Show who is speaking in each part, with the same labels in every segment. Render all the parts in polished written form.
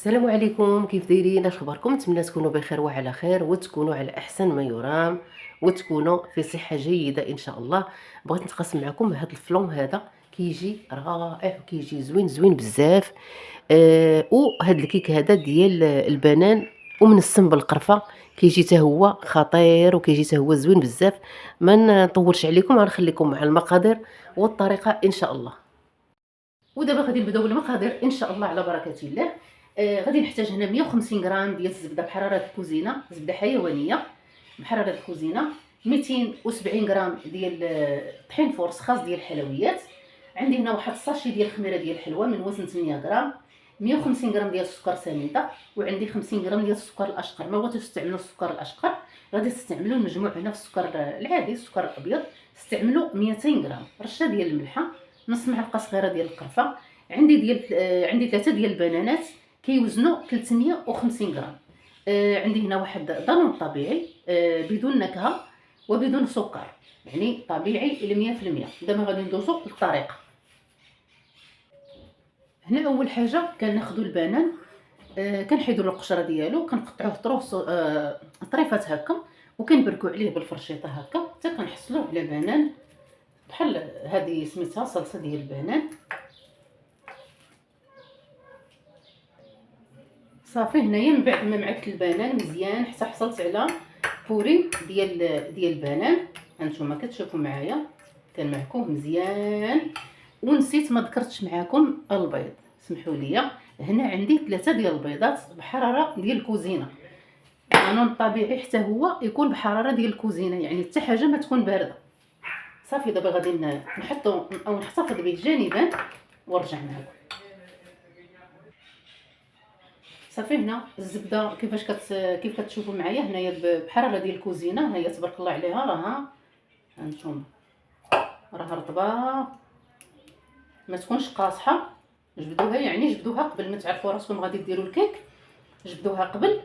Speaker 1: السلام عليكم، كيف دايرين؟ اخباركم؟ نتمنى تكونوا بخير وعلى خير وتكونوا على احسن ما يرام وتكونوا في صحه جيده ان شاء الله. بغيت نتقاسم معكم هذا الفلون هذا، كيجي رائع وكيجي زوين زوين بزاف. وهذا الكيك هذا ديال البنان ومنسم بالقرفه، كيجي حتى هو خطير وكيجي حتى هو زوين بزاف. ما نطولش عليكم، غنخليكم مع المقادير والطريقه ان شاء الله. ودابا غادي نبداو بالمقادير ان شاء الله على بركه الله. غادي نحتاج هنا 150 غرام ديال الزبده بحراره الكوزينه، زبده حيوانيه بحراره الكوزينه. 270 غرام ديال طحين فورس خاص ديال الحلويات. عندي هنا واحد الساشي ديال الخميره ديال الحلوى من وزن 8 غرام. 150 غرام ديال السكر سنيده، وعندي 50 غرام ديال السكر الاشقر. ما بغيتوش تستعملوا السكر الاشقر غادي تستعملوا المجموع هنا في السكر العادي، السكر الابيض استعملوا 200 غرام. رشه ديال الملحه، نص معلقه صغيره ديال القرفه. عندي 3 ديال البنانات كيوزنوا 350 غرام. عندي هنا واحد دانون طبيعي بدون نكهه وبدون سكر، يعني طبيعي ل 100%. دابا غادي ندوزو للطريقه. هنا اول حاجه كناخذوا البنان، كنحيدوا القشره ديالو، كنقطعوه طريفات هكا، وكنبركوا عليه بالفرشيطه هكا حتى كنحصلوه على بنان بحال هذه سميتها صلصه ديال البنان. صافي هنايا من بعد ما معكت البنان مزيان حتى حصلت على بوري ديال البنان. هانتوما كتشوفوا معايا كنمعكوه مزيان. ونسيت ما ذكرتش معاكم البيض، سمحوا لي. هنا عندي 3 ديال البيضات بحراره ديال الكوزينه. القانون الطبيعي حتى هو يكون بحراره ديال الكوزينه، يعني حتى حاجه ما تكون بارده. صافي دابا غادي نحطو او نحتفظ به جانبا ونرجع معكم. صافي هنا الزبده كيف كتشوفوا معايا هنايا بحراره ديال الكوزينه. هنايا تبارك الله عليها، هانتوما راها رطبه، ما تكونش قاصحه. جبدوها، يعني جبدوها قبل ما تعرفوا راسكم غادي ديروا الكيك، جبدوها قبل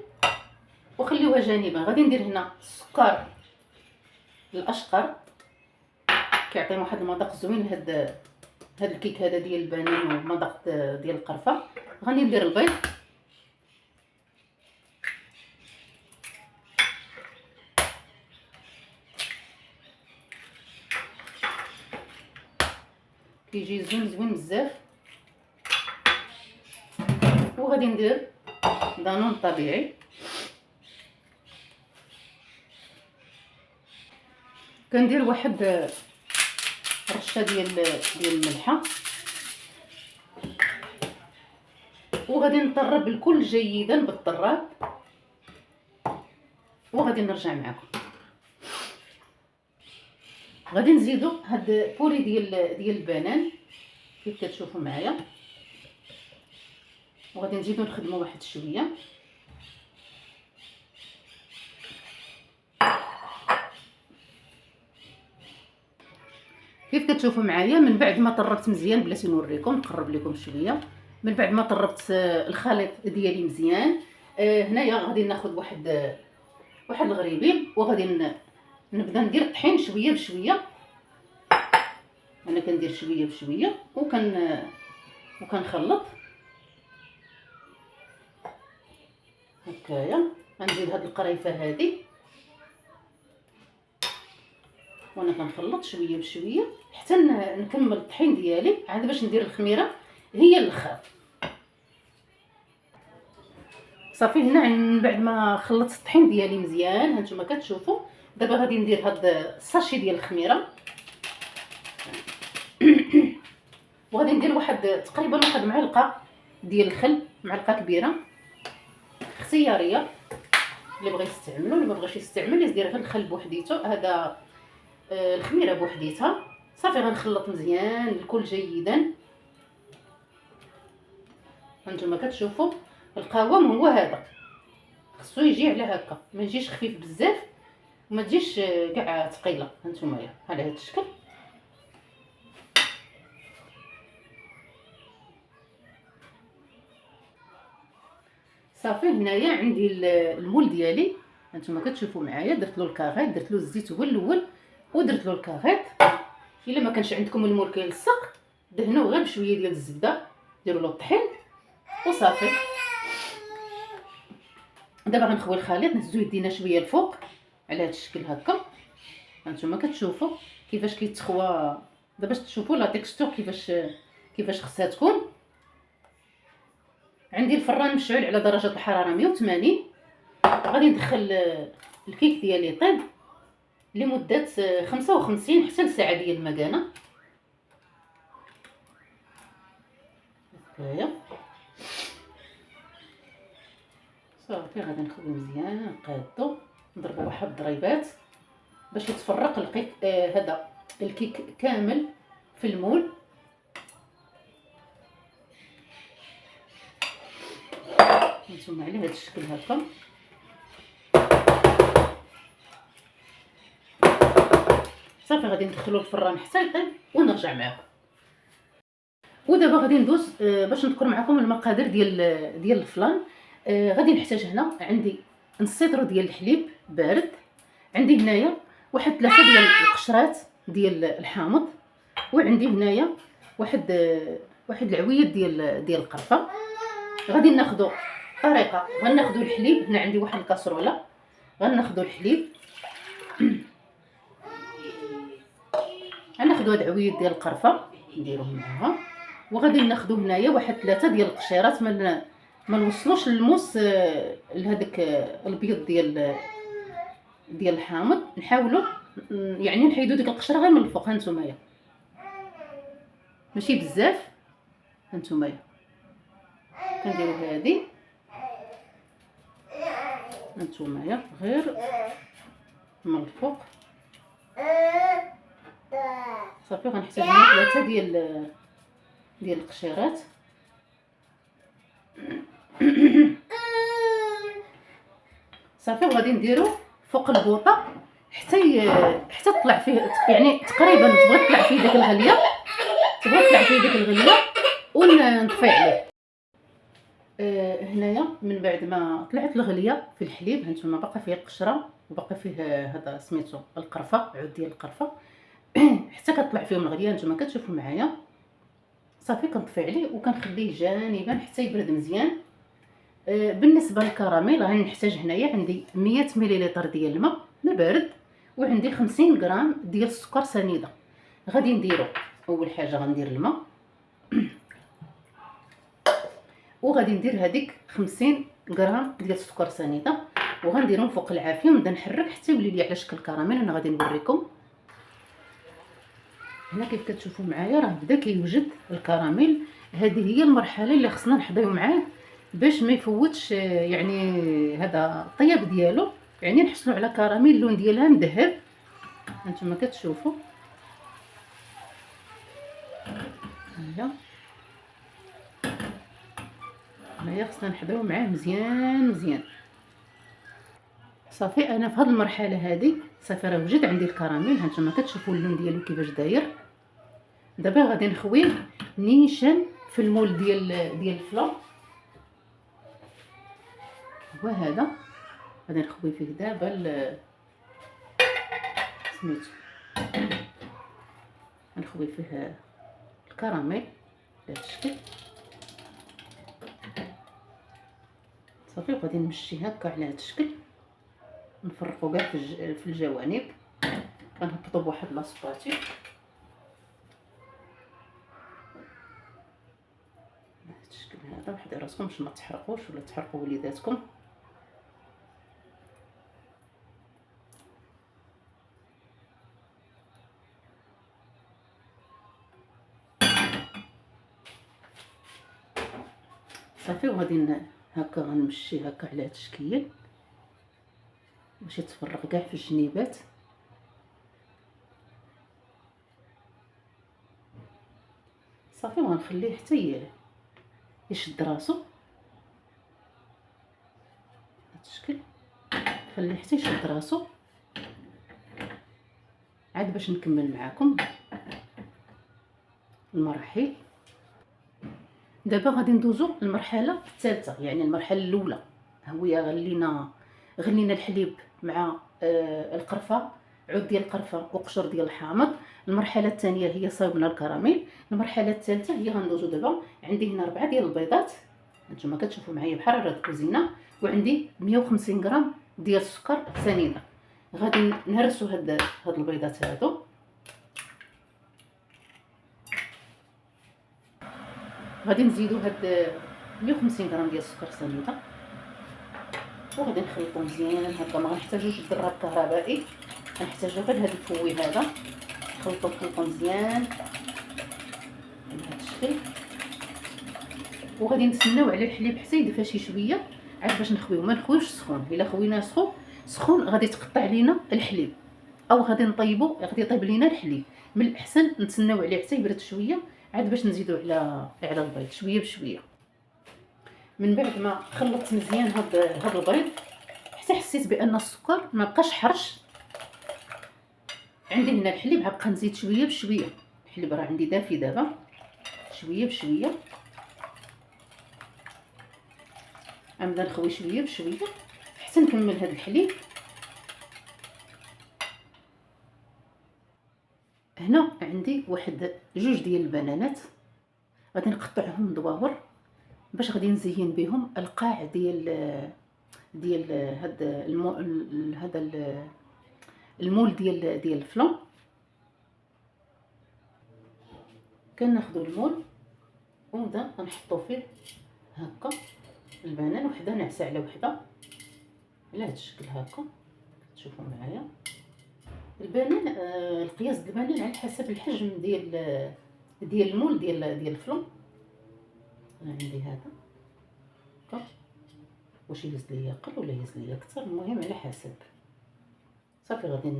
Speaker 1: وخليوها جانبا. غادي ندير هنا السكر الاشقر، كيعطي واحد المذاق زوين هاد الكيك هذا ديال البنان ومذاق ديال القرفه. غادي ندير البيض، كيجي زوين بزاف. وغادي ندير دانون طبيعي، كندير واحد رشه ديال الملحه، وغادي نطرب الكل جيدا بالطراب وغادي نرجع معكم. غادي نزيدو هاد بوري ديال البنان كيف كتشوفوا معايا، وغادي نزيدو نخدمو واحد شويه. كيف كتشوفوا معايا من بعد ما طربت مزيان، بلاتي نوريكم نقرب لكم شويه. من بعد ما طربت الخليط ديالي مزيان، هنايا غادي ناخذ واحد الغريبيل، وغادي نبدا ندير الطحين شويه بشويه. انا كندير شويه بشويه وكنخلط هكايا. غنزيد هاد القريفه هذه وانا كنخلط شويه بشويه حتى نكمل الطحين ديالي عاد باش ندير الخميره هي الاخر. صافي هنا من بعد ما خلطت الطحين ديالي مزيان هانتوما كتشوفوا، دابا غادي ندير هاد الساشي ديال الخميره وغادي ندير تقريبا واحد معلقه ديال الخل، معلقه كبيره اختياريه. اللي بغى يستعملو، اللي ما بغاش يستعمل يدير غير الخل بوحديتو، هذا الخميره بوحديتها. صافي غنخلط مزيان الكل جيدا. هانتوما كتشوفوا القوام هو هذا، خصو يجي على هكا، ما يجيش خفيف بزاف وما تجيش كاع ثقيله. هانتوما على هذا الشكل. صافي هنايا عندي المول ديالي، هانتوما كتشوفوا معايا درت له الكاغيط، درت له الزيت هو الاول ودرت له الكاغيط. الا ما كانش عندكم المول كيلصق دهنوه غير بشويه ديال الزبده، ديروا له الطحين وصافي.
Speaker 2: دابا غنخوي الخليط، نهزو يدينا شويه الفوق على هذا الشكل هكا. هانتوما كتشوفوا كيفاش كيتخوى. دابا باش تشوفوا لا تيكستور كيفاش خصها تكون. عندي الفران مشعول على درجه الحراره 180. غادي ندخل الكيك ديالي يطيب لمده 55 حتى لساعه ديال المكانه. هكايا صافي. غادي نخوي مزيان، نقادو، نضربو واحد الضريبات باش يتفرق الكيك هذا الكيك كامل في المول. نتوما على هذا الشكل هكا. صافي غادي ندخلو الفران حتى يطيب ونرجع معكم. ودابا غادي ندوز باش نذكر معكم المقادير ديال الفلان. غادي نحتاج هنا عندي نص لتر ديال الحليب بارد، عندي هنايا واحد 3 ديال القشرات ديال الحامض، وعندي هنايا واحد العويد ديال القرفه. غادي ناخذوا طريقه، غناخذوا الحليب. هنا عندي واحد الكاسروله، غناخذوا الحليب، غناخذوا هاد العويد ديال القرفه نديروه معاها، وغادي ناخذوا هنايا واحد 3 ديال القشيرات. ما نوصلوش للموس لهذاك البيض ديال الحامض. نحاولوا يعني نحيدوا ديك القشره غير من الفوق. هانتوما ماشي بزاف، هانتوما كنديروا هذه، هانتوما غير من الفوق. صافي غنحتاج هنا 3 ديال القشيرات. صافي وغادي نديرو فوق البوطه حتى تطلع فيه، يعني تقريبا تبغي تطلع فيه ديك الغليه، ونطفي عليه. هنايا من بعد ما طلعت الغليه في الحليب، هانتوما باقا فيه القشره وباقي فيه هذا سميتو القرفه، عود ديال القرفه. حتى كطلع فيهم الغليه، نتوما كتشوفوا معايا. صافي كنطفي عليه وكنخليه جانبا حتى يبرد مزيان. بالنسبه للكراميل غنحتاج هنايا عندي 100 مليلتر ديال الماء بارد، وعندي 50 غرام ديال السكر سنيده. غادي نديرو اول حاجه غندير الماء، وغادي ندير هذيك 50 غرام ديال السكر سنيده، وغنديرهم فوق العافيه ونبدا نحرك حتى يولي لي على شكل كراميل. انا غادي نوريكم هنا كيف كتشوفوا معايا، راه بدا كيوجد الكراميل. هذه هي المرحله اللي خصنا نحضيو معاه باش ما يفوتش يعني هذا الطياب ديالو، يعني نحصلوا على كراميل اللون ديالها مذهب. هانتوما كتشوفوا هنايا خصنا نحضروا معاه مزيان. صافي انا في هذه المرحله هذه صافي راه وجد عندي الكراميل. هانتوما كتشوفوا اللون ديالو كيفاش داير. دابا غادي نخويه نيشان في المول ديال الفلا. هو هذا غادي نخوي فيه دابا سميتو، غنخوي فيه الكراميل بهذا الشكل. صافي وغادي نمشي هكا على هذا الشكل، نفرقو كاع في الجوانب. غنهبطو بواحد لاصباتي بهذا الشكل هذا. وحدي راسكم باش ما تحرقوش ولا تحرقوا وليداتكم. صافي وغادي هكا غنمشي هكا على هذا الشكل باش يتفرق كاع في الجنيبات. صافي وغنخليه حتى يشد راسو بهذا الشكل. خليه حتى يشد راسو عاد باش نكمل معكم المراحل. دابا غادي ندوزو للمرحله الثالثه، يعني المرحله الاولى هي غلينا الحليب مع القرفه، عود ديال القرفه وقشر ديال الحامض. المرحله الثانيه هي صايبنا الكراميل. المرحله الثالثه هي غندوزو دابا. عندي هنا 4 ديال البيضات، هانتوما كتشوفوا معايا بحراره الكوزينه، وعندي 150 غرام ديال السكر سنيده. غادي نهرسوا هاد البيضات هادو. غادي نزيدوا هاد 150 غرام ديال السكر سنيده، وغادي نخلطو مزيان هكا. ما غنحتاجوش الدراب الكهربائي، غنحتاجو غير هاد الفوي هذا. خلطو مزيان بهذا الشكل. وغادي نتسناو على الحليب حتى يدفى شي شويه عاد باش نخويوه. ما نخويوش سخون، الا خويناه سخون غادي تقطع لينا الحليب، او غادي نطيبو غادي يطيب لينا الحليب. من الاحسن نتسناو عليه حتى يبرد شويه عاد باش نزيدو على البيض شويه بشويه. من بعد ما خلطت مزيان هاد البيض حتى حسيت بان السكر ما بقاش حرش، عندي هنا الحليب غنبقى نزيد شويه بشويه. الحليب راه عندي دافي دابا، شويه بشويه غنبدا نخوي شويه بشويه حتى نكمل هاد الحليب. هنا عندي واحد جوج ديال البنانات غادي نقطعهم دواور باش غادي نزين بهم القاع ديال هاد المول ديال الفلون. كناخذوا المول ونبدا نحطو فيه هكا البنان، وحده ناعسه على وحده على هاد الشكل هكا. تشوفوا معايا البنان، القياس ديال البنان على حسب الحجم ديال المول ديال الفلون. انا عندي هذا هكا، واش يهز ليا اقل ولا يهز ليا اكثر، المهم على حسب. صافي غادي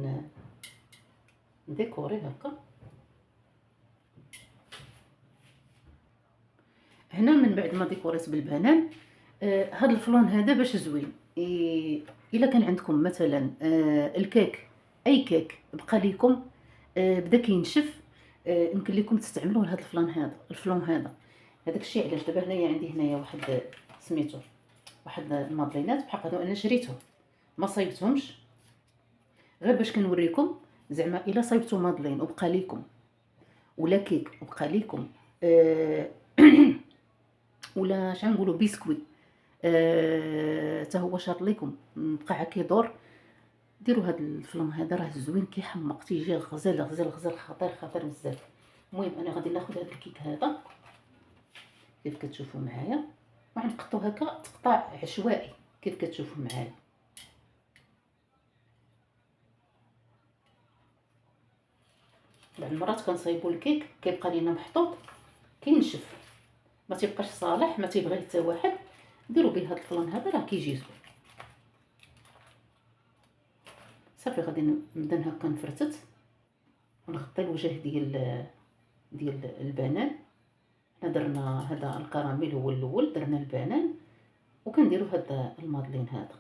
Speaker 2: نديكوري هكا. هنا من بعد ما ديكوريت بالبنان، هذا الفلون هذا باش زوين. الا كان عندكم مثلا الكيك، اي كيك بقى لكم بدا كينشف، يمكن لكم تستعملوا هذا الفلون هذا. هذاك الشيء علاش دابا هنايا عندي هنايا واحد سميتو واحد المادلينات بحال هادو، انا شريتهم ما صايبتهمش غير باش كنوريكم. زعما الا صايبتوا مادلين وبقى لكم ولا كيك وبقى لكم ولا شحال نقولوا بسكوي حتى هو شاط لكم بقى كيدور، ديروا هذا الفلون هذا راه زوين كيحمق، تيجي غزال غزال غزال، خطير بزاف. المهم انا غادي ناخذ هذا الكيك هذا كيف كتشوفوا معايا، وغنقطعو هكا تقطاع عشوائي كيف كتشوفوا معايا. بعض المرات كنصايبوا الكيك كيبقى لينا محطوط كينشف، ما تيبقاش صالح، ما تيبغي حتى واحد. ديروا به هذا الفلان هذا راه كيجي زوين. صافي غادي نبدا هكا نفرتت ونغطي الوجه ديال البنان. حنا درنا هذا الكراميل هو الاول، درنا البنان وكنديروا هذا المادلين هذا.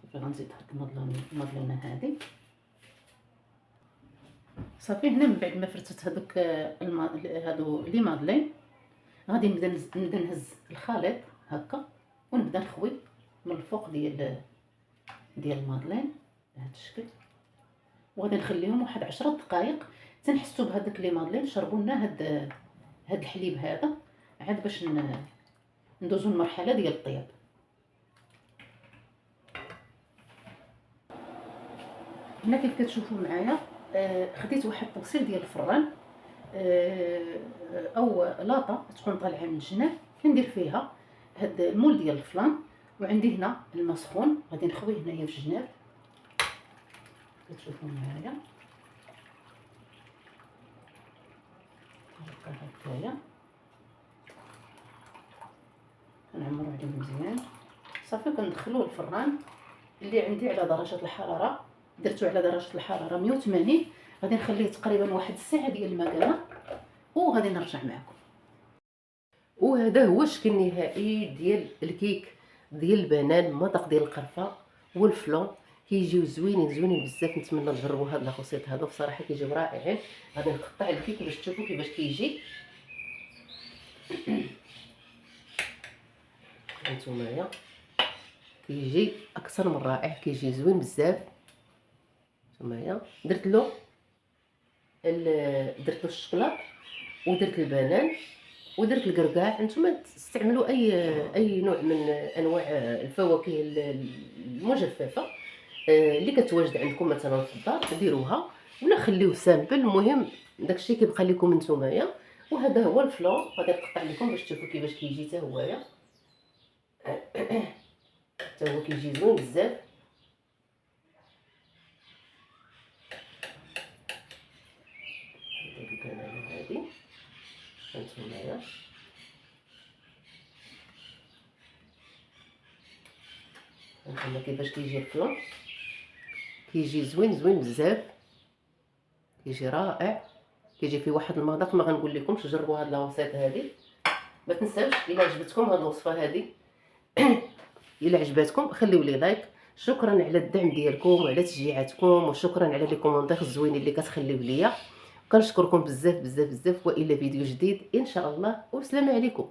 Speaker 2: صافي غنزيد هاد المادلينه هذه. صافي هنا من بعد ما فرتت هذوك هادو لي مادلين غادي نبدا نهز الخليط هكا ونبدا نخوي من الفوق ديال المادلين بهذا الشكل، وغادي نخليهم واحد 10 دقائق تنحسوا بهذاك لي مادلين شربوا لنا هاد الحليب هذا عاد باش ندوزو المرحله ديال الطياب. هنا كيف كتشوفوا معايا خديت واحد الطبسيل ديال الفران او لاطه تكون طالعه من الجناب، كندير فيها هاد المول ديال الفلان، وعندي هنا الماء سخون غادي نخويه هنايا في الجناب كتشوفوا معايا هكايا. كنعمرو عليه مزيان. صافي كندخلوه الفران اللي عندي على درجه الحراره، درتو على درجه الحراره 180. غادي نخليه تقريبا واحد الساعه ديال المكانه وغادي نرجع معكم.
Speaker 1: وهذا هو الشكل النهائي ديال الكيك ديال البنان مذاق ديال القرفه والفلون. كيجيو زوينين بزاف. نتمنى تجربوا هاد لاكوسيط هادو، بصراحه كيجيو رائعين. غادي نقطع الكيك باش تشوفوا كيفاش كيجي. هانتوما كيجي اكثر من رائع، كيجي زوين بزاف. هانتوما درت له الشكلاط ودرت البنان ودرت الكركاع. نتوما تستعملوا اي نوع من انواع الفواكه المجففه اللي كتواجد عندكم مثلا في الدار، ديروها ولا خليوه سامبل. المهم داكشي كيبقى لكم نتومايا. وهذا هو الفلون، غادي نقطع لكم باش تشوفوا كيفاش كيجي حتى هويا. حتى هو كيجي زوين بزاف. ندير البنانه هذه هانتومايا، هانتوما كيفاش كيجي الفلون، كيجي زوين زوين بزاف، كيجي رائع، كيجي فيه واحد المذاق ما غنقول لكمش. جربوا هاد الوصفات هذه. ما تنساوش الا عجبتكم هاد الوصفه هذه الا عجباتكم خليو لي لايك. شكرا على الدعم ديالكم وعلى تشجيعاتكم، وشكرا على لي كومونتير الزوينين اللي كتخليو ليا. كنشكركم بزاف بزاف بزاف، والى فيديو جديد ان شاء الله، والسلام عليكم.